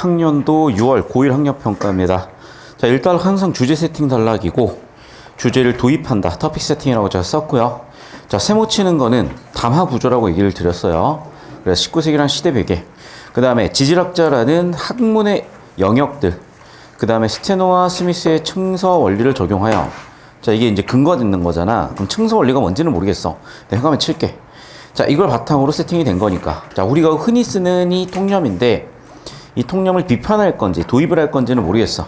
2020학년도 6월 고1 학력평가입니다. 자, 일단 항상 주제 세팅 단락이고 주제를 도입한다. 토픽 세팅이라고 제가 썼고요. 자, 세모 치는 거는 담화 구조라고 얘기를 드렸어요. 그래서 19세기란 시대 배경. 그 다음에 지질학자라는 학문의 영역들. 그 다음에 스테노와 스미스의 층서 원리를 적용하여. 자, 이게 이제 근거가 있는 거잖아. 그럼 층서 원리가 뭔지는 모르겠어. 내가 한번 칠게. 자, 이걸 바탕으로 세팅이 된 거니까. 자, 우리가 흔히 쓰는 이 통념인데 이 통념을 비판할 건지 도입을 할 건지는 모르겠어.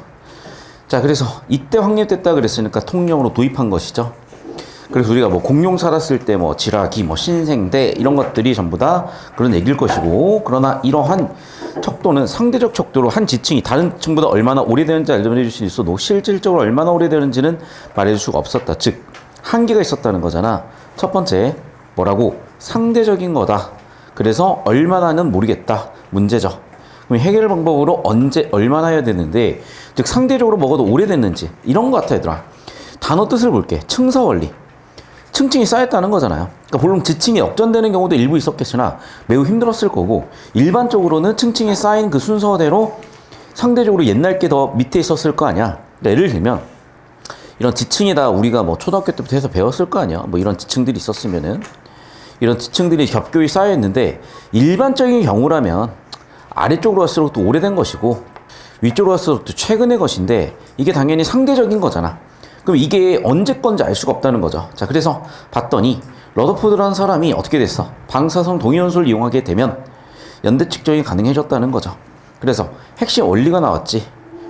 자, 그래서 이때 확립됐다 그랬으니까 통념으로 도입한 것이죠. 그래서 우리가 뭐 공룡사라 쓸 때 뭐 지라기, 뭐 신생대 이런 것들이 전부 다 그런 얘기일 것이고, 그러나 이러한 척도는 상대적 척도로 한 지층이 다른 층보다 얼마나 오래되는지 알려줄 수 있어도 실질적으로 얼마나 오래되는지는 말해줄 수가 없었다. 즉 한계가 있었다는 거잖아. 첫 번째 뭐라고? 상대적인 거다. 그래서 얼마나는 모르겠다. 문제죠. 그럼 해결 방법으로 언제 얼마나 해야 되는데, 즉 상대적으로 먹어도 오래됐는지 이런 거 같아. 얘들아, 단어 뜻을 볼게. 층서 원리. 층층이 쌓였다는 거잖아요. 그러니까 물론 지층이 역전되는 경우도 일부 있었겠으나 매우 힘들었을 거고, 일반적으로는 층층이 쌓인 그 순서대로 상대적으로 옛날 게 더 밑에 있었을 거 아니야. 그러니까 예를 들면 이런 지층이다, 우리가 뭐 초등학교 때부터 해서 배웠을 거 아니야. 뭐 이런 지층들이 있었으면은 이런 지층들이 겹겹이 쌓여 있는데, 일반적인 경우라면 아래쪽으로 갈수록 또 오래된 것이고 위쪽으로 갈수록 또 최근의 것인데, 이게 당연히 상대적인 거잖아. 그럼 이게 언제 건지 알 수가 없다는 거죠. 자, 그래서 봤더니 러더포드라는 사람이 어떻게 됐어? 방사성 동위원소를 이용하게 되면 연대 측정이 가능해졌다는 거죠. 그래서 핵심 원리가 나왔지.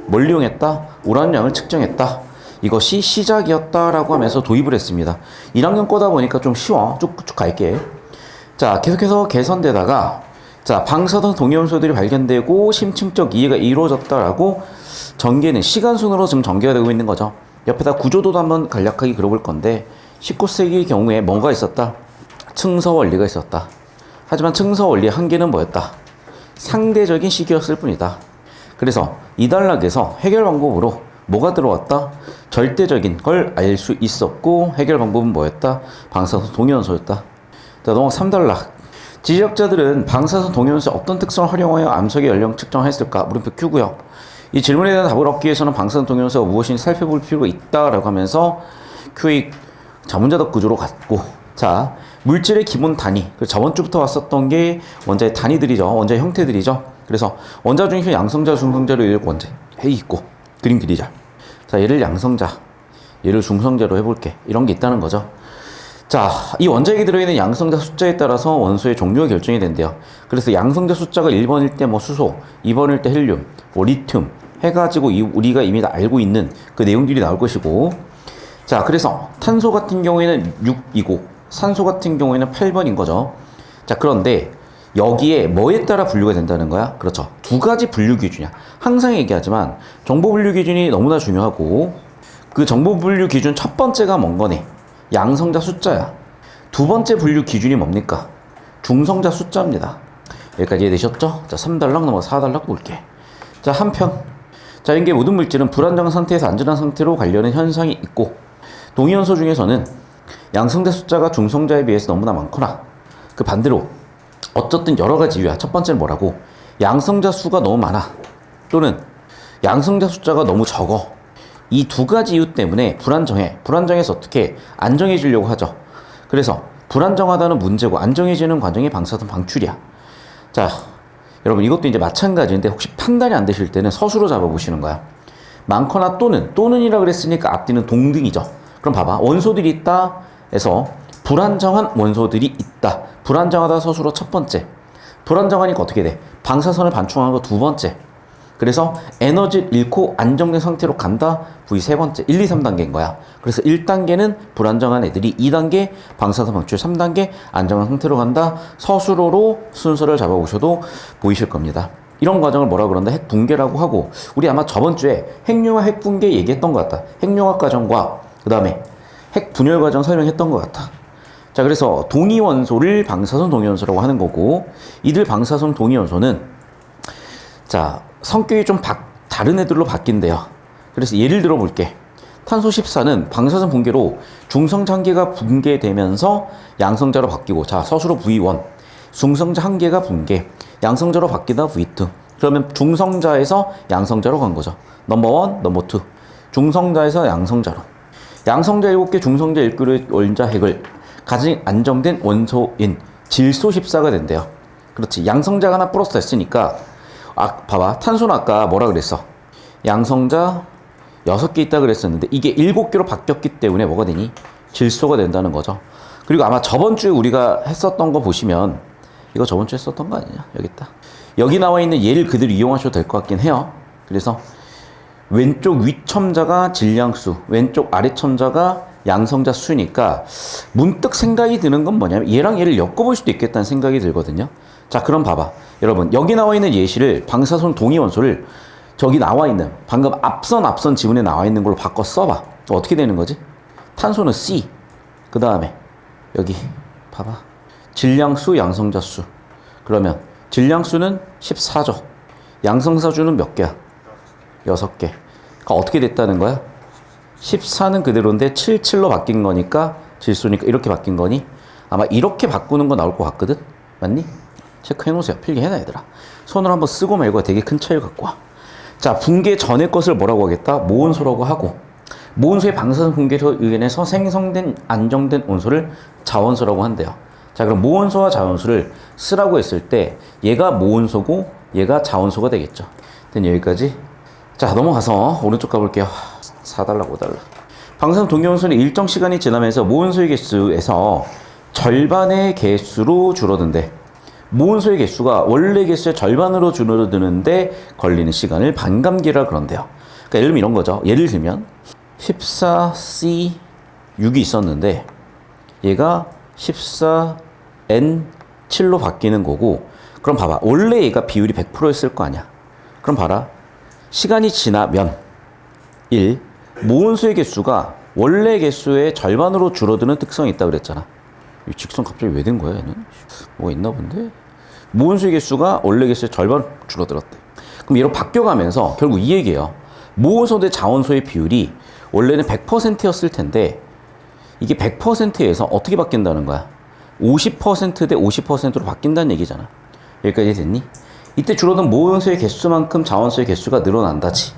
뭘 이용했다? 우라늄량을 측정했다. 이것이 시작이었다라고 하면서 도입을 했습니다. 1학년 거다 보니까 좀 쉬워. 쭉쭉 갈게. 자, 계속해서 개선되다가, 자, 방사성 동위원소들이 발견되고 심층적 이해가 이루어졌다라고 전개는 시간순으로 지금 전개가 되고 있는 거죠. 옆에다 구조도도 한번 간략하게 그려볼 건데, 19세기 경우에 뭔가 있었다? 층서 원리가 있었다. 하지만 층서 원리의 한계는 뭐였다? 상대적인 시기였을 뿐이다. 그래서 이 단락에서 해결 방법으로 뭐가 들어왔다? 절대적인 걸 알 수 있었고, 해결 방법은 뭐였다? 방사성 동위원소였다. 자, 넘어가 3단락. 지질학자들은 방사성 동위원소의 어떤 특성을 활용하여 암석의 연령 측정했을까? 물음표 Q고요. 이 질문에 대한 답을 얻기 위해서는 방사성 동위원소가 무엇인지 살펴볼 필요가 있다라고 하면서 Q의 자문자덕 구조로 갔고, 자, 물질의 기본 단위. 저번 주부터 왔었던 게 원자의 단위들이죠. 원자의 형태들이죠. 그래서 원자 중에서 양성자, 중성자로 이렇게 원자 해 있고, 그림 그리자. 자, 얘를 양성자, 얘를 중성자로 해볼게. 이런 게 있다는 거죠. 자, 이 원자액에 들어있는 양성자 숫자에 따라서 원소의 종류가 결정이 된대요. 그래서 양성자 숫자가 1번일 때 뭐 수소, 2번일 때 헬륨, 뭐 리튬 해가지고 우리가 이미 다 알고 있는 그 내용들이 나올 것이고, 자, 그래서 탄소 같은 경우에는 6이고 산소 같은 경우에는 8번인 거죠. 자, 그런데 여기에 뭐에 따라 분류가 된다는 거야? 그렇죠. 두 가지 분류 기준이야. 항상 얘기하지만 정보 분류 기준이 너무나 중요하고, 그 정보 분류 기준 첫 번째가 뭔 거네? 양성자 숫자야. 두 번째 분류 기준이 뭡니까? 중성자 숫자입니다. 여기까지 이해되셨죠? 자, 3단락 넘어 4단락 볼게. 자, 한편. 자, 이게 모든 물질은 불안정한 상태에서 안전한 상태로 가려는 현상이 있고, 동위원소 중에서는 양성자 숫자가 중성자에 비해서 너무나 많거나, 그 반대로 어쨌든 여러 가지 이유야. 첫 번째는 뭐라고? 양성자 수가 너무 많아. 또는 양성자 숫자가 너무 적어. 이 두 가지 이유 때문에 불안정해. 불안정해서 어떻게 안정해지려고 하죠. 그래서 불안정하다는 문제고, 안정해지는 과정이 방사성 방출이야. 자, 여러분 이것도 이제 마찬가지인데, 혹시 판단이 안 되실 때는 서술로 잡아보시는 거야. 많거나 또는이라 그랬으니까 앞뒤는 동등이죠. 그럼 봐봐. 원소들이 있다 해서 불안정한 원소들이 있다. 불안정하다 서술로 첫 번째. 불안정하니까 어떻게 돼? 방사선을 반충하는 거 두 번째. 그래서 에너지를 잃고 안정된 상태로 간다. V 세 번째. 1, 2, 3단계인 거야. 그래서 1단계는 불안정한 애들이, 2단계 방사선 방출, 3단계 안정한 상태로 간다. 서술어로 순서를 잡아보셔도 보이실 겁니다. 이런 과정을 뭐라 그런다? 핵붕괴라고 하고, 우리 아마 저번 주에 핵융합 핵붕괴 얘기했던 것 같다. 핵융합 과정과 그 다음에 핵분열 과정 설명했던 것 같아. 자, 그래서 동위원소를 방사선 동위원소라고 하는 거고, 이들 방사선 동위원소는, 자, 성격이 좀 다른 애들로 바뀐대요. 그래서 예를 들어 볼게. 탄소 14는 방사선 붕괴로 중성자 한 개가 붕괴되면서 양성자로 바뀌고, 자, 서술어 V1. 중성자 한 개가 붕괴, 양성자로 바뀌다 V2. 그러면 중성자에서 양성자로 간 거죠. 넘버 원, 넘버 투. 중성자에서 양성자로. 양성자 7개, 중성자 1개의 원자 핵을 가진 안정된 원소인 질소 14가 된대요. 그렇지. 양성자가 하나 플러스 됐으니까 봐봐. 탄소는 아까 뭐라 그랬어? 양성자 6개 있다 그랬었는데 이게 7개로 바뀌었기 때문에 뭐가 되니? 질소가 된다는 거죠. 그리고 아마 저번 주에 우리가 했었던 거 보시면 이거 저번 주에 했었던 거 아니냐? 여기 있다. 여기 나와 있는 얘를 그대로 이용하셔도 될 것 같긴 해요. 그래서 왼쪽 위첨자가 질량수, 왼쪽 아래첨자가 양성자 수니까 문득 생각이 드는 건 뭐냐면 얘랑 얘를 엮어볼 수도 있겠다는 생각이 들거든요. 자, 그럼 봐봐. 여러분, 여기 나와 있는 예시를 방사선 동위원소를 저기 나와 있는 방금 앞선 지문에 나와 있는 걸로 바꿔 써봐. 어떻게 되는 거지? 탄소는 C. 그 다음에 여기 봐봐. 질량수, 양성자수. 그러면 질량수는 14죠. 양성자수는 몇 개야? 6개. 그러니까 어떻게 됐다는 거야? 14는 그대로인데 77로 바뀐 거니까 질소니까 이렇게 바뀐 거니? 아마 이렇게 바꾸는 거 나올 것 같거든? 맞니? 체크해 놓으세요. 필기해놔 얘들아. 손으로 한번 쓰고 말고 되게 큰 차이를 갖고 와. 자, 붕괴 전의 것을 뭐라고 하겠다? 모온소라고 하고, 모온소의 방사선 붕괴로 인해서 생성된 안정된 온소를 자원소라고 한대요. 자, 그럼 모온소와 자원소를 쓰라고 했을 때 얘가 모온소고 얘가 자원소가 되겠죠. 된 여기까지. 자, 넘어가서 오른쪽 가볼게요. 4달러, 5달러. 방사선 동위원소는 일정 시간이 지나면서 모온소의 개수에서 절반의 개수로 줄어든대. 모온소의 개수가 원래 개수의 절반으로 줄어드는데 걸리는 시간을 반감기라 그런대요. 그러니까 예를 들면 이런 거죠. 예를 들면 14C6이 있었는데 얘가 14N7로 바뀌는 거고, 그럼 봐봐. 원래 얘가 비율이 100%였을 거 아니야. 그럼 봐라. 시간이 지나면 1. 모온소의 개수가 원래 개수의 절반으로 줄어드는 특성이 있다고 그랬잖아. 이 직선 갑자기 왜 된 거야, 얘는? 뭐가 있나 본데? 모온수의 개수가 원래 개수의 절반 줄어들었대. 그럼 얘로 바뀌어가면서 결국 이 얘기예요. 모온소 대 자원소의 비율이 원래는 100%였을 텐데 이게 100%에서 어떻게 바뀐다는 거야? 50% 대 50%로 바뀐다는 얘기잖아. 여기까지 됐니? 이때 줄어든 모온소의 개수만큼 자원소의 개수가 늘어난다지.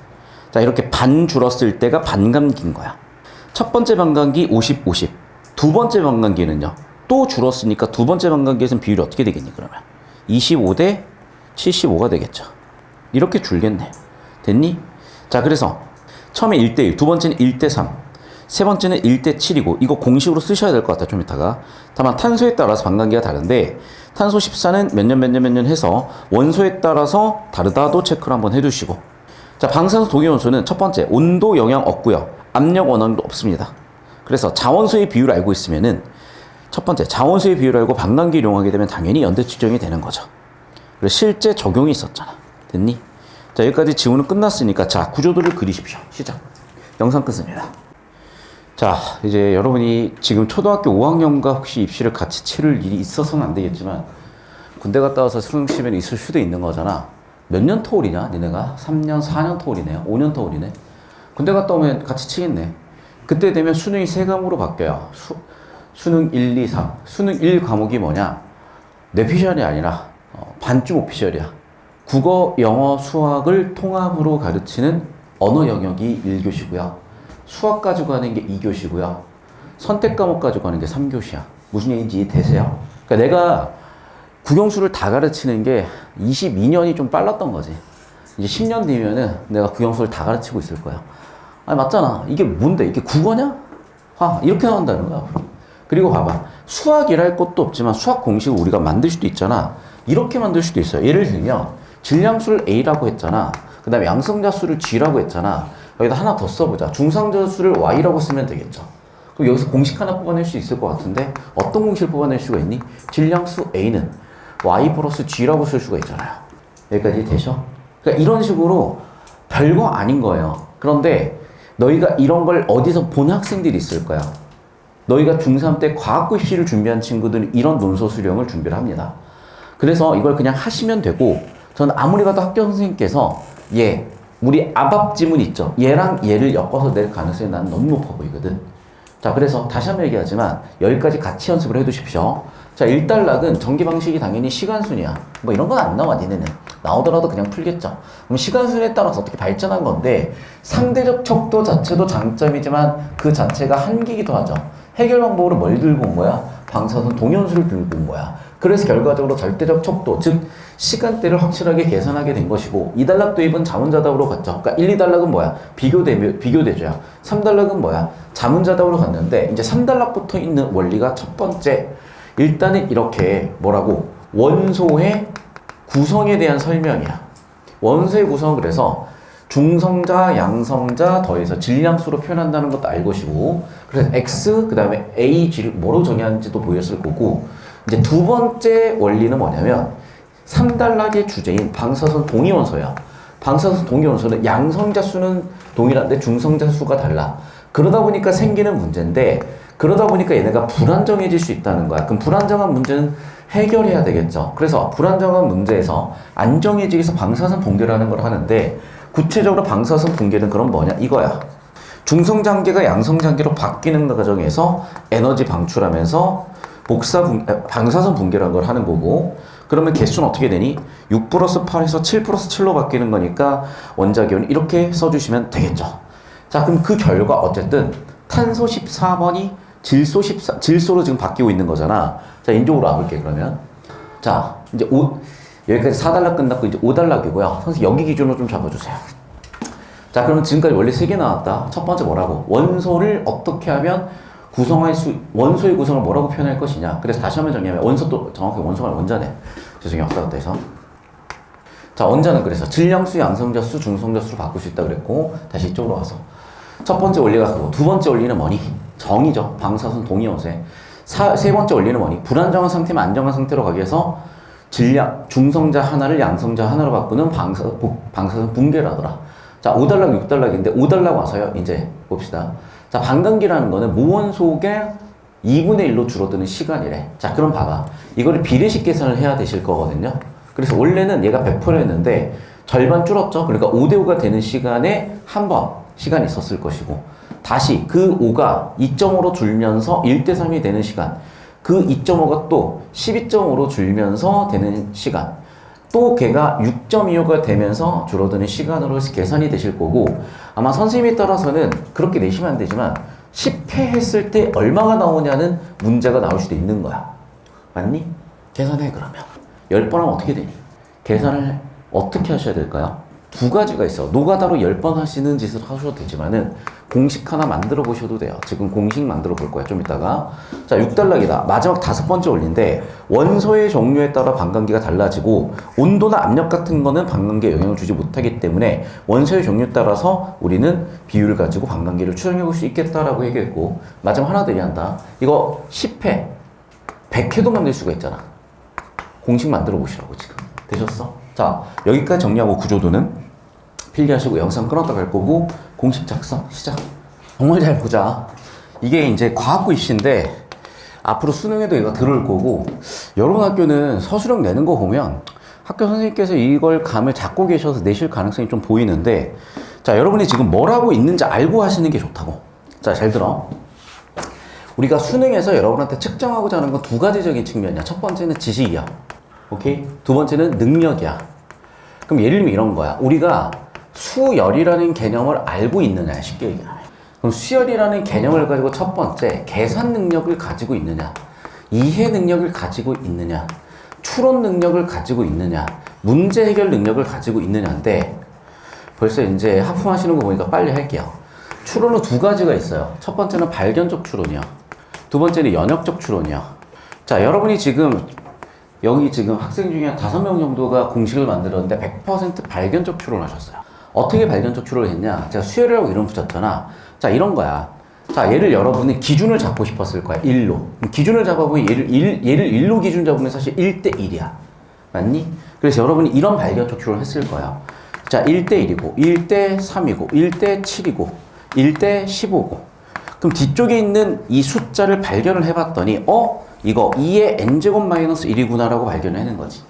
자, 이렇게 반 줄었을 때가 반감기인 거야. 첫 번째 반감기 50, 50. 두 번째 반감기는요. 또 줄었으니까 두 번째 반감기에서는 비율이 어떻게 되겠니, 그러면? 25 대 75가 되겠죠. 이렇게 줄겠네. 됐니? 자, 그래서 처음에 1대1, 두 번째는 1대3, 세 번째는 1대7이고 이거 공식으로 쓰셔야 될 것 같아요, 좀 이따가. 다만 탄소에 따라서 반감기가 다른데 탄소 14는 몇 년 해서 원소에 따라서 다르다도 체크를 한번 해두시고. 자, 방사선 동위원소는 첫 번째, 온도 영향 없고요. 압력 원앙도 없습니다. 그래서 자원소의 비율을 알고 있으면은 첫 번째, 자원수의 비율을 알고 반감기를 이용하게 되면 당연히 연대 측정이 되는 거죠. 그래서 실제 적용이 있었잖아. 됐니? 자, 여기까지 지문은 끝났으니까 자, 구조도를 그리십시오. 시작. 영상 끊습니다. 자, 이제 여러분이 지금 초등학교 5학년과 혹시 입시를 같이 치를 일이 있어서는 안 되겠지만 군대 갔다 와서 수능 시험에 있을 수도 있는 거잖아. 몇 년 터울이냐, 니네가? 3년, 4년 터울이네요. 5년 터울이네. 군대 갔다 오면 같이 치겠네. 그때 되면 수능이 3과목으로 바뀌어요. 수능 1, 2, 3. 수능 1 과목이 뭐냐? 뇌피셜이 아니라 반쯤 오피셜이야. 국어, 영어, 수학을 통합으로 가르치는 언어 영역이 1교시고요. 수학 가지고 하는 게 2교시고요. 선택 과목 가지고 하는 게 3교시야. 무슨 얘기인지 이해되세요? 그러니까 내가 국영수를 다 가르치는 게 22년이 좀 빨랐던 거지. 이제 10년 뒤면은 내가 국영수를 다 가르치고 있을 거야. 아니, 맞잖아. 이게 뭔데? 이게 국어냐? 이렇게 나온다는 거야, 앞으로. 그리고 봐봐. 수학이랄 것도 없지만 수학 공식을 우리가 만들 수도 있잖아. 이렇게 만들 수도 있어요. 예를 들면 질량수를 A라고 했잖아. 그 다음에 양성자수를 G라고 했잖아. 여기다 하나 더 써보자. 중상자수를 Y라고 쓰면 되겠죠. 그럼 여기서 공식 하나 뽑아낼 수 있을 것 같은데 어떤 공식을 뽑아낼 수가 있니? 질량수 A는 Y 플러스 G라고 쓸 수가 있잖아요. 여기까지 되셔? 그러니까 이런 식으로 별거 아닌 거예요. 그런데 너희가 이런 걸 어디서 본 학생들이 있을 거야. 너희가 중3 때 과학고 입시를 준비한 친구들은 이런 논소 수령을 준비를 합니다. 그래서 이걸 그냥 하시면 되고, 저는 아무리 봐도 학교 선생님께서 우리 압압 지문 있죠? 얘랑 얘를 엮어서 낼 가능성이 나는 너무 높아 보이거든. 자, 그래서 다시 한번 얘기하지만 여기까지 같이 연습을 해 두십시오. 자, 일단락은 전개 방식이 당연히 시간순이야. 뭐 이런 건 안 나와, 니네는. 나오더라도 그냥 풀겠죠. 그럼 시간순에 따라서 어떻게 발전한 건데 상대적 척도 자체도 장점이지만 그 자체가 한계이기도 하죠. 해결 방법으로 뭘 들고 온 거야? 방사선 동연수를 들고 온 거야. 그래서 결과적으로 절대적 척도, 즉 시간대를 확실하게 계산하게 된 것이고 2단락 도입은 자문자답으로 갔죠. 그러니까 1, 2단락은 뭐야? 비교대조야. 3단락은 뭐야? 자문자답으로 갔는데 이제 3단락부터 있는 원리가 첫 번째 일단은 이렇게 뭐라고? 원소의 구성에 대한 설명이야. 원소의 구성은 그래서 중성자, 양성자 더해서 질량수로 표현한다는 것도 알 것이고 그래서 X 그 다음에 A, G를 뭐로 정의하는지도 보였을 거고 이제 두 번째 원리는 뭐냐면 3단락의 주제인 방사선 동위원소야. 방사선 동위원소는 양성자 수는 동일한데 중성자 수가 달라. 그러다 보니까 생기는 문제인데 그러다 보니까 얘네가 불안정해질 수 있다는 거야. 그럼 불안정한 문제는 해결해야 되겠죠. 그래서 불안정한 문제에서 안정해지기 위해서 방사선 붕괴라는 걸 하는데 구체적으로 방사선 붕괴는 그럼 뭐냐? 이거야. 중성장기가 양성장기로 바뀌는 과정에서 에너지 방출하면서 방사선 붕괴라는 걸 하는 거고 그러면 개수는 어떻게 되니? 6 플러스 8에서 7 플러스 7로 바뀌는 거니까 원자기온 이렇게 써주시면 되겠죠. 자, 그럼 그 결과 어쨌든 탄소 14번이 질소로 지금 바뀌고 있는 거잖아. 자, 인쪽으로 와볼게, 그러면. 자, 이제 여기까지 4단락 끝났고, 이제 5단락이고요. 선생님, 여기 기준으로 좀 잡아주세요. 자, 그러면 지금까지 원래 3개 나왔다. 첫 번째 뭐라고? 원소를 어떻게 하면 원소의 구성을 뭐라고 표현할 것이냐. 그래서 다시 한번 정리하면, 원소도 정확히 원소가 원자네. 죄송해요, 왔다 갔다 해서. 자, 원자는 그래서 질량수, 양성자 수, 중성자 수로 바꿀 수 있다 그랬고, 다시 이쪽으로 와서. 첫 번째 원리가 그거. 두 번째 원리는 뭐니? 정이죠. 방사선 동위원소에. 세 번째 원리는 뭐니? 불안정한 상태면 안정한 상태로 가기 위해서 중성자 하나를 양성자 하나로 바꾸는 방사선 붕괴라더라. 자, 5단락, 6단락인데 5단락 와서요. 이제 봅시다. 자, 반감기라는 거는 무원속의 2분의 1로 줄어드는 시간이래. 자, 그럼 봐봐. 이거를 비례식 계산을 해야 되실 거거든요. 그래서 원래는 얘가 100%였는데 절반 줄었죠. 그러니까 5대5가 되는 시간에 한 번 시간이 있었을 것이고 다시 그 5가 2.5로 줄면서 1대3이 되는 시간 그 2.5가 또 12.5로 줄면서 되는 시간 또 걔가 6.25가 되면서 줄어드는 시간으로 해서 계산이 되실 거고 아마 선생님에 따라서는 그렇게 내시면 안 되지만 10회 했을 때 얼마가 나오냐는 문제가 나올 수도 있는 거야. 맞니? 계산해 그러면 10번 하면 어떻게 되니? 계산을 어떻게 하셔야 될까요? 두 가지가 있어. 노가다로 10번 하시는 짓을 하셔도 되지만은 공식 하나 만들어 보셔도 돼요. 지금 공식 만들어 볼 거야. 좀 이따가. 자, 6단락이다. 마지막 5번째 원리인데 원소의 종류에 따라 반감기가 달라지고 온도나 압력 같은 거는 반감기에 영향을 주지 못하기 때문에 원소의 종류에 따라서 우리는 비율을 가지고 반감기를 추정해 볼 수 있겠다라고 얘기했고 마지막 하나 더 얘기한다. 이거 10회, 100회도 만들 수가 있잖아. 공식 만들어 보시라고 지금. 되셨어? 자, 여기까지 정리하고 구조도는 필기하시고 영상 끊었다 갈 거고 공식 작성 시작. 정말 잘 보자. 이게 이제 과학고 입시인데 앞으로 수능에도 얘가 들어올 거고 여러분 학교는 서술형 내는 거 보면 학교 선생님께서 이걸 감을 잡고 계셔서 내실 가능성이 좀 보이는데 자, 여러분이 지금 뭘 하고 있는지 알고 하시는 게 좋다고. 자, 잘 들어. 우리가 수능에서 여러분한테 측정하고자 하는 건 두 가지적인 측면이야. 첫 번째는 지식이야. 오케이? 두 번째는 능력이야. 그럼 예를 들면 이런 거야. 우리가 수열이라는 개념을 알고 있느냐, 쉽게 얘기하면. 그럼 수열이라는 개념을 가지고 첫 번째, 계산 능력을 가지고 있느냐, 이해 능력을 가지고 있느냐, 추론 능력을 가지고 있느냐, 문제 해결 능력을 가지고 있느냐인데, 벌써 이제 하품하시는 거 보니까 빨리 할게요. 추론은 두 가지가 있어요. 첫 번째는 발견적 추론이요. 두 번째는 연역적 추론이요. 자, 여러분이 지금 여기 지금 학생 중에 한 5명 정도가 공식을 만들었는데 100% 발견적 추론을 하셨어요. 어떻게 발견적 추론을 했냐? 제가 수열이라고 이름 붙였잖아. 자, 이런 거야. 자, 얘를 여러분이 기준을 잡고 싶었을 거야. 1로. 기준을 잡아보면 얘를 1로 기준 잡으면 사실 1대 1이야. 맞니? 그래서 여러분이 이런 발견적 추론을 했을 거야. 자, 1대 1이고, 1대 3이고, 1대 7이고, 1대 15고. 그럼 뒤쪽에 있는 이 숫자를 발견을 해봤더니, 이거 2의 n제곱 마이너스 1이구나라고 발견을 하는 거지.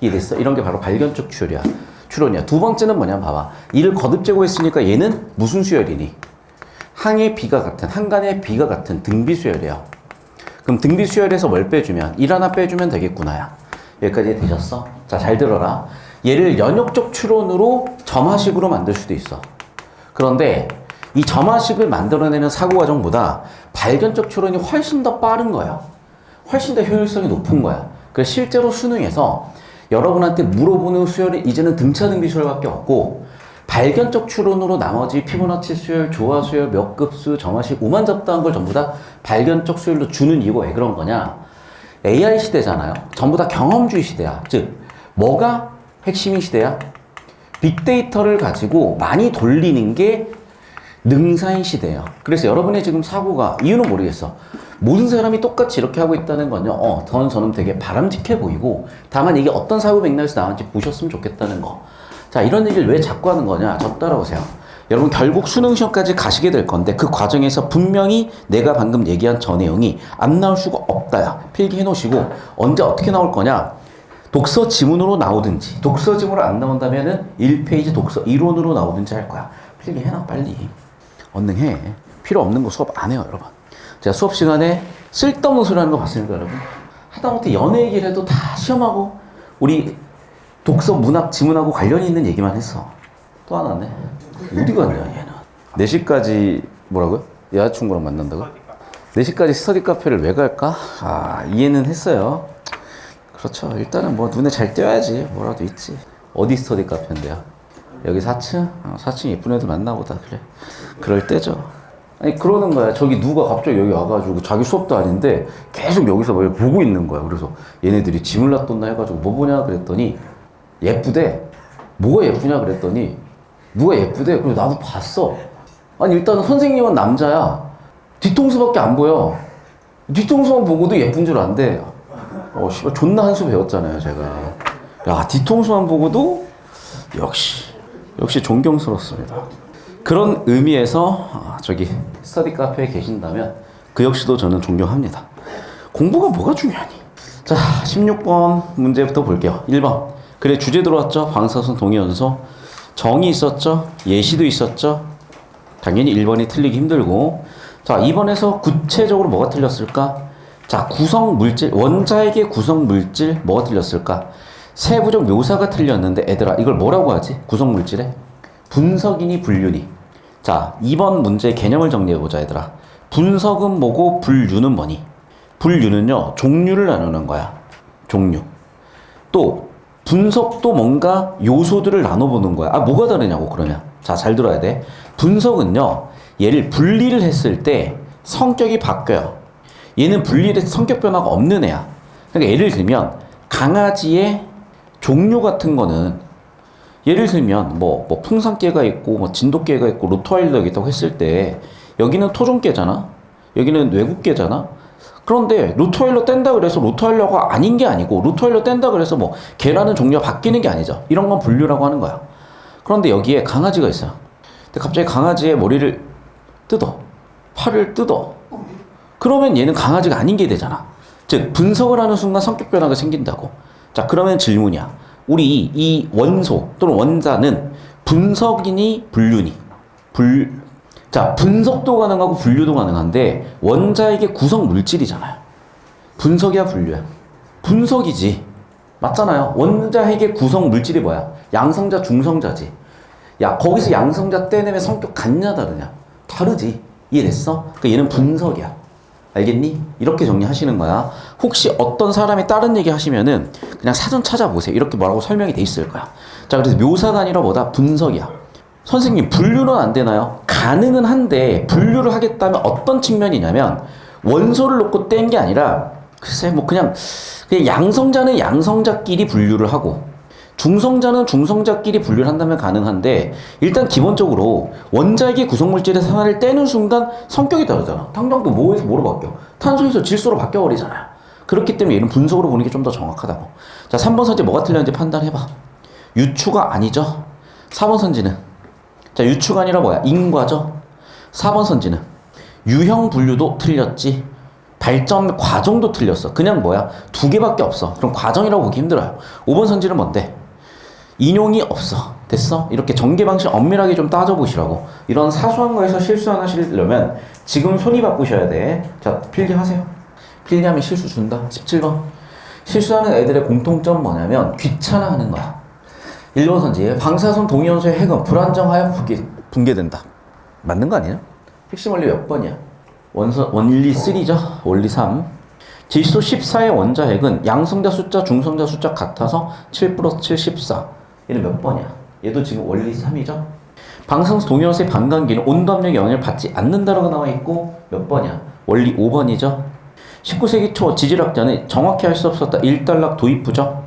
이해됐어? 이런 게 바로 발견적 추론이야. 두 번째는 뭐냐면 봐봐. 2를 거듭 제곱했으니까 얘는 무슨 수열이니? 항의 비가 같은, 한간의 비가 같은 등비 수열이야. 그럼 등비 수열에서 뭘 빼주면? 1 하나 빼주면 되겠구나야. 여기까지 되셨어? 자, 잘 들어라. 얘를 연역적 추론으로 점화식으로 만들 수도 있어. 그런데 이 점화식을 만들어내는 사고 과정보다 발견적 추론이 훨씬 더 빠른 거야. 훨씬 더 효율성이 높은 거야. 그래서 실제로 수능에서 여러분한테 물어보는 수열이 이제는 등차등비 수열밖에 없고 발견적 추론으로 나머지 피보나치 수열, 조화 수열, 몇 급수, 점화식, 오만잡다한 걸 전부 다 발견적 수열로 주는 이유가 왜 그런 거냐? AI 시대잖아요. 전부 다 경험주의 시대야. 즉 뭐가 핵심인 시대야? 빅데이터를 가지고 많이 돌리는 게 능사인 시대예요. 그래서 여러분의 지금 사고가 이유는 모르겠어. 모든 사람이 똑같이 이렇게 하고 있다는 건요. 저는 되게 바람직해 보이고 다만 이게 어떤 사고 맥락에서 나왔는지 보셨으면 좋겠다는 거. 자, 이런 얘기를 왜 자꾸 하는 거냐? 저 따라오세요. 여러분 결국 수능 시험까지 가시게 될 건데 그 과정에서 분명히 내가 방금 얘기한 저 내용이 안 나올 수가 없다야. 필기해 놓으시고 언제 어떻게 나올 거냐? 독서 지문으로 나오든지 독서 지문으로 안 나온다면은 1페이지 독서 이론으로 나오든지 할 거야. 필기해놔 빨리. 얼른 해. 필요 없는 거 수업 안 해요 여러분. 제가 수업 시간에 쓸데없는 소리 하는 거 봤습니까 여러분? 하다못해 연애 얘기를 해도 다 시험하고 우리 독서 문학 지문하고 관련이 있는 얘기만 했어. 또 하나네. 어디 갔냐 얘는. 4시까지 뭐라고요? 여자친구랑 만난다고? 4시까지 스터디 카페를 왜 갈까? 이해는 했어요. 그렇죠. 일단은 뭐 눈에 잘 띄어야지. 뭐라도 있지. 어디 스터디 카페인데요? 여기 4층? 4층 예쁜 애들 만나보다. 그래. 그럴 때죠. 아니 그러는 거야. 저기 누가 갑자기 여기 와가지고 자기 수업도 아닌데 계속 여기서 뭘 보고 있는 거야. 그래서 얘네들이 짐을 놔뒀나 해가지고 뭐 보냐 그랬더니 예쁘대. 뭐가 예쁘냐 그랬더니 누가 예쁘대. 그래서 나도 봤어. 아니 일단은 선생님은 남자야. 뒤통수밖에 안 보여. 뒤통수만 보고도 예쁜 줄 안대. 씨발 존나 한 수 배웠잖아요 제가. 야 뒤통수만 보고도 역시 존경스럽습니다. 그런 의미에서 저기 스터디 카페에 계신다면 그 역시도 저는 존경합니다. 공부가 뭐가 중요하니? 자 16번 문제부터 볼게요. 1번 그래 주제 들어왔죠. 방사선 동위원소 정의 있었죠. 예시도 있었죠. 당연히 1번이 틀리기 힘들고. 자 2번에서 구체적으로 뭐가 틀렸을까? 자 구성 물질 원자에게 구성 물질 뭐가 틀렸을까? 세부적 묘사가 틀렸는데 애들아 이걸 뭐라고 하지? 구성 물질에 분석이니 분류니. 자 2번 문제의 개념을 정리해보자 얘들아. 분석은 뭐고 분류는 뭐니? 분류는요 종류를 나누는 거야. 종류. 또 분석도 뭔가 요소들을 나눠보는 거야. 뭐가 다르냐고 그러면. 자 잘 들어야 돼. 분석은요 얘를 분리를 했을 때 성격이 바뀌어요. 얘는 분리돼서 성격 변화가 없는 애야. 그러니까 예를 들면 강아지의 종류 같은 거는 예를 들면 뭐 풍산개가 있고 뭐 진돗개가 있고 로트와일러가 있다고 했을 때 여기는 토종개잖아. 여기는 외국개잖아. 그런데 로트와일러 뗀다 그래서 로트와일러가 아닌 게 아니고 로트와일러 뗀다 그래서 뭐 개라는 종류가 바뀌는 게 아니죠. 이런 건 분류라고 하는 거야. 그런데 여기에 강아지가 있어요. 근데 갑자기 강아지의 머리를 뜯어. 팔을 뜯어. 그러면 얘는 강아지가 아닌 게 되잖아. 즉 분석을 하는 순간 성격 변화가 생긴다고. 자 그러면 질문이야. 우리 이 원소 또는 원자는 분석이니 분류니? 자 분석도 가능하고 분류도 가능한데 원자에게 구성 물질이잖아요. 분석이야 분류야? 분석이지. 맞잖아요. 원자에게 구성 물질이 뭐야? 양성자 중성자지. 야 거기서 양성자 떼내면 성격 같냐 다르냐? 다르지. 이해됐어? 그러니까 얘는 분석이야. 알겠니? 이렇게 정리하시는 거야. 혹시 어떤 사람이 다른 얘기 하시면은 그냥 사전 찾아보세요. 이렇게 뭐라고 설명이 돼 있을 거야. 자, 그래서 묘사가 아니라 뭐다? 분석이야. 선생님, 분류는 안 되나요? 가능은 한데 분류를 하겠다면 어떤 측면이냐면 원소를 놓고 뗀 게 아니라 글쎄 뭐 그냥 양성자는 양성자끼리 분류를 하고 중성자는 중성자끼리 분류를 한다면 가능한데 일단 기본적으로 원자에게 구성물질에서 하나를 떼는 순간 성격이 다르잖아. 당장도 뭐에서 뭐로 바뀌어? 탄소에서 질소로 바뀌어버리잖아요. 그렇기 때문에 얘는 분석으로 보는 게 좀 더 정확하다고. 자 3번 선지 뭐가 틀렸는지 판단해봐. 유추가 아니죠. 4번 선지는 자 유추가 아니라 뭐야? 인과죠. 4번 선지는 유형 분류도 틀렸지. 발전 과정도 틀렸어. 그냥 뭐야? 2개밖에 없어. 그럼 과정이라고 보기 힘들어요. 5번 선지는 뭔데? 인용이 없어. 됐어? 이렇게 전개 방식 엄밀하게 좀 따져보시라고. 이런 사소한 거에서 실수 하나 하시려면 지금 손이 바쁘셔야 돼. 자, 필기하세요. 필기하면 실수 준다. 17번. 실수하는 애들의 공통점 뭐냐면 귀찮아하는 거야. 1번 선지. 방사선 동위원소의 핵은 불안정하여 붕괴된다. 맞는 거 아니에요? 핵심 원리 몇 번이야? 원리 3죠. 원리 3. 질소 14의 원자 핵은 양성자 숫자, 중성자 숫자 같아서 7 플러스 7, 14. 얘는 몇 번이야? 얘도 지금 원리 3이죠. 방사선 동위원소의 반감기는 온도 압력의 영향을 받지 않는다라고 나와 있고 몇 번이야? 원리 5번이죠. 19세기 초 지질학자는 정확히 할 수 없었다. 일단락 도입부죠.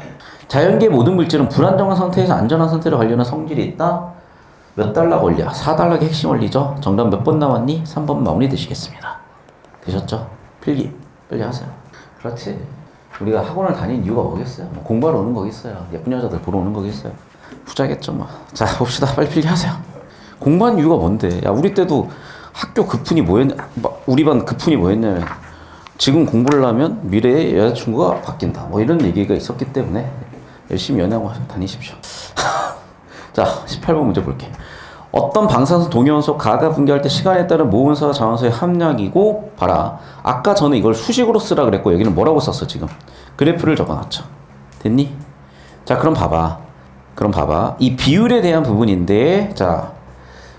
자연계의 모든 물질은 불안정한 상태에서 안전한 상태로 가려는 성질이 있다. 몇 달락 원리야? 4달락의 핵심 원리죠. 정답 몇 번 나왔니? 3번 마무리 되시겠습니다. 되셨죠? 필기 빨리 하세요. 그렇지. 우리가 학원을 다니는 이유가 뭐겠어요? 뭐 공부하러 오는 거겠어요? 예쁜 여자들 보러 오는 거겠어요? 부자겠죠 뭐. 자 봅시다. 빨리 필기 하세요. 공부한 이유가 뭔데? 야 우리 때도 학교 급훈이 뭐였냐? 우리 반 급훈이 뭐였냐면 지금 공부를 하면 미래의 여자친구가 바뀐다. 뭐 이런 얘기가 있었기 때문에 열심히 연애하고 다니십시오. 자 18번 문제 볼게. 어떤 방사선 동위원소 가가 붕괴할 때 시간에 따른 모온수와 자원수의 함량이고 봐라. 아까 전에 이걸 수식으로 쓰라 그랬고 여기는 뭐라고 썼어 지금? 그래프를 적어놨죠. 됐니? 자 그럼 봐봐. 이 비율에 대한 부분인데 자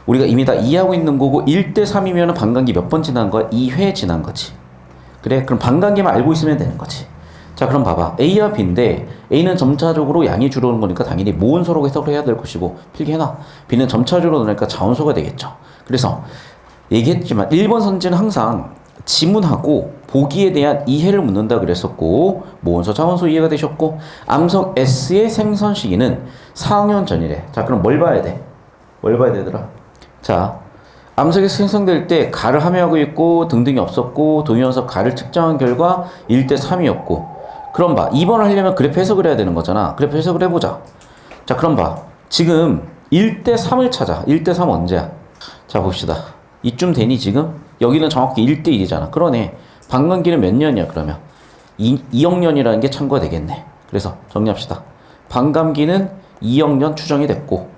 우리가 이미 다 이해하고 있는 거고 1대 3이면 반감기 몇 번 지난 거야? 2회 지난 거지. 그래? 그럼 반감기만 알고 있으면 되는 거지. 자 그럼 봐봐. A와 B인데 A는 점차적으로 양이 줄어오는 거니까 당연히 모온소라고 해석을 해야 될 것이고 필기해놔. B는 점차적으로 늘으니까 자원소가 되겠죠. 그래서 얘기했지만 1번 선지는 항상 지문하고 보기에 대한 이해를 묻는다 그랬었고 모온소 자원소 이해가 되셨고 암석 S의 생선 시기는 4학년 전이래. 자 그럼 뭘 봐야 돼? 뭘 봐야 되더라? 자 암석이 생성될 때 가를 함유하고 있고 등등이 없었고 동위원소 가를 측정한 결과 1대 3이었고 그럼 봐. 2번을 하려면 그래프 해석을 해야 되는 거잖아. 그래프 해석을 해보자. 자 그럼 봐. 지금 1대 3을 찾아. 1대 3 언제야? 자 봅시다. 이쯤 되니 지금? 여기는 정확히 1대 1이잖아. 그러네. 반감기는 몇 년이야 그러면? 2억 년이라는 게 참고가 되겠네. 그래서 정리합시다. 반감기는 2억 년 추정이 됐고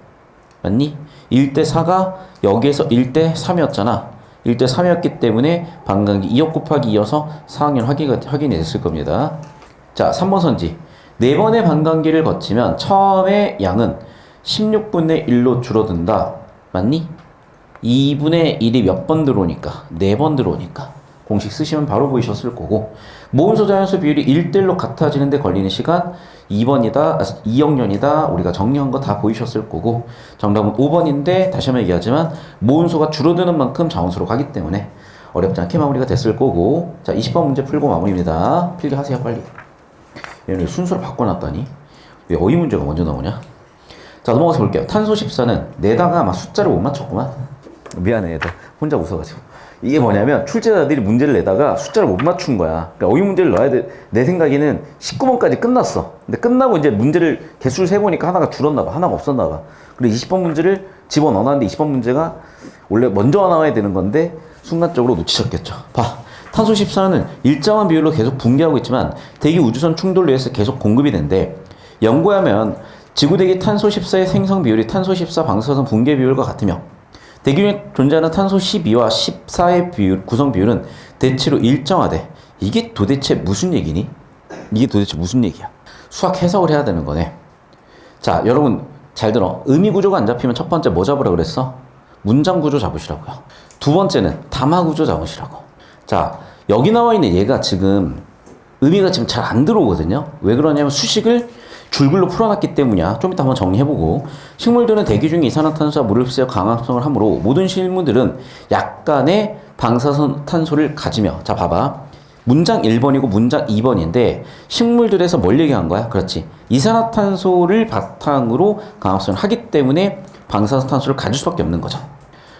맞니? 1대 4가 여기에서 1대 3이었잖아. 1대 3이었기 때문에 반감기 2억 곱하기 2여서 4학년 확인이 됐을 겁니다. 자 3번 선지. 4번의 반감기를 거치면 처음의 양은 16분의 1로 줄어든다. 맞니? 2분의 1이 몇 번 들어오니까? 4번 들어오니까. 공식 쓰시면 바로 보이셨을 거고 모온소 자연수 비율이 1대1로 같아지는데 걸리는 시간 2억 년이다. 우리가 정리한 거 다 보이셨을 거고 정답은 5번인데 다시 한번 얘기하지만 모온소가 줄어드는 만큼 자원수로 가기 때문에 어렵지 않게 마무리가 됐을 거고 자 20번 문제 풀고 마무리입니다. 필기하세요 빨리. 얘는 순서를 바꿔놨다니 왜 어휘 문제가 먼저 나오냐. 자 넘어가서 볼게요. 탄소 14는 내다가 아마 숫자를 못 맞췄구만. 미안해 얘들 혼자 웃어가지고. 이게 뭐냐면 출제자들이 문제를 내다가 숫자를 못 맞춘 거야. 그러니까 어휘 문제를 넣어야 돼. 내 생각에는 19번까지 끝났어. 근데 끝나고 이제 문제를 개수를 세보니까 하나가 줄었나 봐. 하나가 없었나 봐. 그리고 20번 문제를 집어넣어놨는데 20번 문제가 원래 먼저 나와야 되는 건데 순간적으로 놓치셨겠죠. 봐. 탄소 14는 일정한 비율로 계속 붕괴하고 있지만 대기 우주선 충돌로 인해서 계속 공급이 된대. 연구하면 지구대기 탄소 14의 생성 비율이 탄소 14 방사선 붕괴 비율과 같으며 대기 중에 존재하는 탄소 12와 14의 비율, 구성 비율은 대체로 일정하대. 이게 도대체 무슨 얘기니? 이게 도대체 무슨 얘기야? 수학 해석을 해야 되는 거네. 자, 여러분 잘 들어. 의미 구조가 안 잡히면 첫 번째 뭐 잡으라고 그랬어? 문장 구조 잡으시라고요. 두 번째는 담화 구조 잡으시라고. 자, 여기 나와 있는 얘가 지금 의미가 지금 잘 안 들어오거든요. 왜 그러냐면 수식을 줄글로 풀어놨기 때문이야. 좀 이따 한번 정리해보고. 식물들은 대기 중에 이산화탄소와 물을 흡수해 강합성을 하므로 모든 식물들은 약간의 방사선탄소를 가지며 자 봐봐. 문장 1번이고 문장 2번인데 식물들에서 뭘 얘기한 거야? 그렇지. 이산화탄소를 바탕으로 강합성을 하기 때문에 방사선탄소를 가질 수밖에 없는 거죠.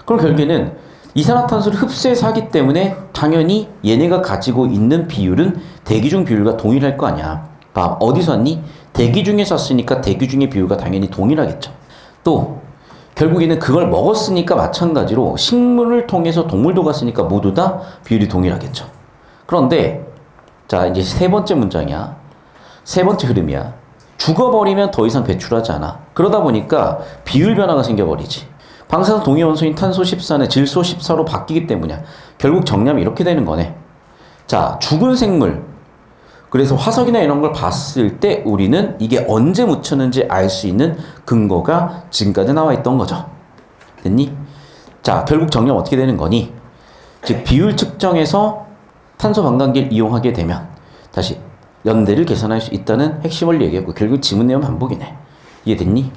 그럼 결국에는 이산화탄소를 흡수해서 하기 때문에 당연히 얘네가 가지고 있는 비율은 대기 중 비율과 동일할 거 아니야. 봐, 어디서 왔니? 대기 중에 쐈으니까 대기 중의 비율과 당연히 동일하겠죠. 또 결국에는 그걸 먹었으니까 마찬가지로 식물을 통해서 동물도 갔으니까 모두 다 비율이 동일하겠죠. 그런데 자 이제 세 번째 문장이야. 세 번째 흐름이야. 죽어버리면 더 이상 배출하지 않아. 그러다 보니까 비율 변화가 생겨버리지. 방사선 동위 원소인 탄소 14는 질소 14로 바뀌기 때문이야. 결국 정리하면 이렇게 되는 거네. 자, 죽은 생물 그래서 화석이나 이런 걸 봤을 때 우리는 이게 언제 묻혔는지 알 수 있는 근거가 지금까지 나와 있던 거죠. 됐니? 자, 결국 정리하면 어떻게 되는 거니? 즉 비율 측정에서 탄소 반감기를 이용하게 되면 다시 연대를 계산할 수 있다는 핵심 원리 얘기했고 결국 지문 내용 반복이네. 이해됐니?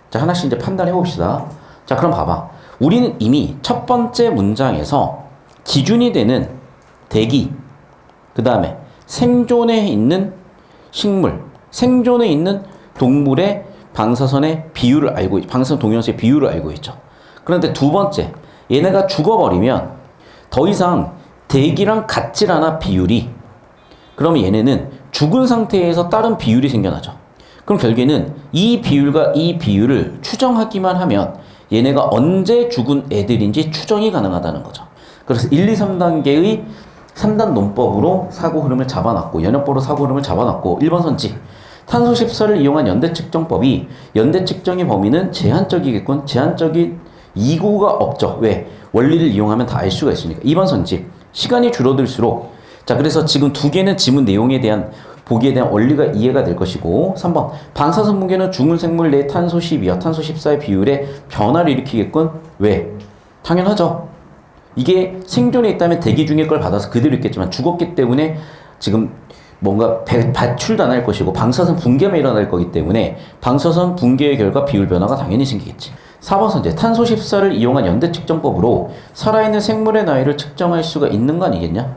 자, 하나씩 이제 판단해 봅시다. 자, 그럼 봐봐. 우리는 이미 첫 번째 문장에서 기준이 되는 대기, 그 다음에 생존에 있는 식물, 생존에 있는 동물의 방사선의 비율을 알고 있죠. 방사선 동위원수의 비율을 알고 있죠. 그런데 두 번째, 얘네가 죽어버리면 더 이상 대기랑 같질 않아 비율이. 그러면 얘네는 죽은 상태에서 다른 비율이 생겨나죠. 그럼 결국에는 이 비율과 이 비율을 추정하기만 하면 얘네가 언제 죽은 애들인지 추정이 가능하다는 거죠. 그래서 1, 2, 3단계의 3단 논법으로 사고 흐름을 잡아놨고 연역법으로 사고 흐름을 잡아놨고 1번 선지 탄소 14를 이용한 연대 측정법이 연대 측정의 범위는 제한적이겠군. 제한적인 이구가 없죠. 왜? 원리를 이용하면 다 알 수가 있으니까. 2번 선지 시간이 줄어들수록 자 그래서 지금 두 개는 지문 내용에 대한 보기에 대한 원리가 이해가 될 것이고 3번 방사선 붕괴는 죽은 생물 내 탄소 12와 탄소 14의 비율에 변화를 일으키겠군. 왜? 당연하죠. 이게 생존에 있다면 대기 중의 걸 받아서 그대로 있겠지만 죽었기 때문에 지금 뭔가 배출도 안 할 것이고 방사선 붕괴만 일어날 거기 때문에 방사선 붕괴의 결과 비율 변화가 당연히 생기겠지. 4번 선제 탄소 14를 이용한 연대 측정법으로 살아있는 생물의 나이를 측정할 수가 있는 거 아니겠냐?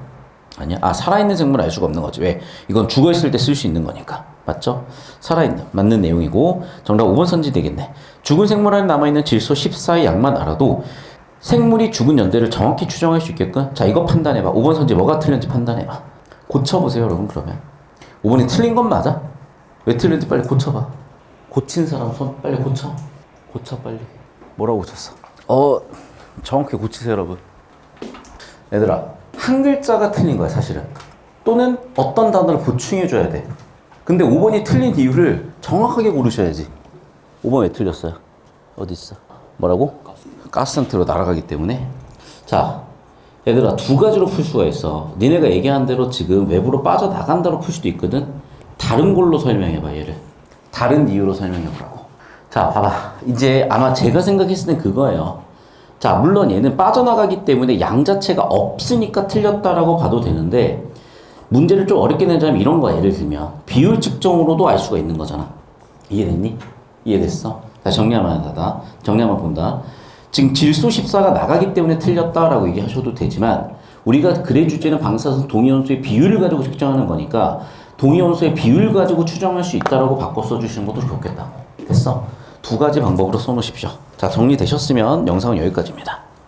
아니야. 아, 살아있는 생물을 알 수가 없는 거지. 왜? 이건 죽어있을 때 쓸 수 있는 거니까. 맞죠? 살아있는, 맞는 내용이고 정답 5번 선지 되겠네. 죽은 생물 안에 남아있는 질소 14의 양만 알아도 생물이 죽은 연대를 정확히 추정할 수 있게끔 자 이거 판단해봐. 5번 선지 뭐가 틀렸는지 판단해봐. 고쳐보세요 여러분. 그러면 5번이 틀린 건 맞아? 왜 틀렸는지 빨리 고쳐봐. 고친 사람 손 빨리 고쳐. 고쳐 빨리. 뭐라고 고쳤어? 정확히 고치세요 여러분. 얘들아 한 글자가 틀린 거야 사실은. 또는 어떤 단어를 보충해줘야 돼. 근데 5번이 틀린 이유를 정확하게 고르셔야지. 5번 왜 틀렸어요? 어디 있어? 뭐라고? 가스 상태로 날아가기 때문에. 자 얘들아 두 가지로 풀 수가 있어. 니네가 얘기한 대로 지금 외부로 빠져나간 대로 풀 수도 있거든. 다른 걸로 설명해봐 얘를. 다른 이유로 설명해보라고. 자 봐봐. 이제 아마 제가 생각했을 땐 그거예요. 자 물론 얘는 빠져나가기 때문에 양 자체가 없으니까 틀렸다라고 봐도 되는데 문제를 좀 어렵게 내자면 이런 거야. 예를 들면 비율 측정으로도 알 수가 있는 거잖아. 이해됐니? 이해됐어? 자 정리하면 하다. 정리하면 본다. 지금 질소 14가 나가기 때문에 틀렸다라고 얘기하셔도 되지만 우리가 글의 주제는 방사선 동위원수의 비율을 가지고 측정하는 거니까 동위원수의 비율 가지고 추정할 수 있다라고 바꿔 써주시는 것도 좋겠다고. 됐어? 두 가지 방법으로 써놓으십시오. 자 정리되셨으면 영상은 여기까지입니다.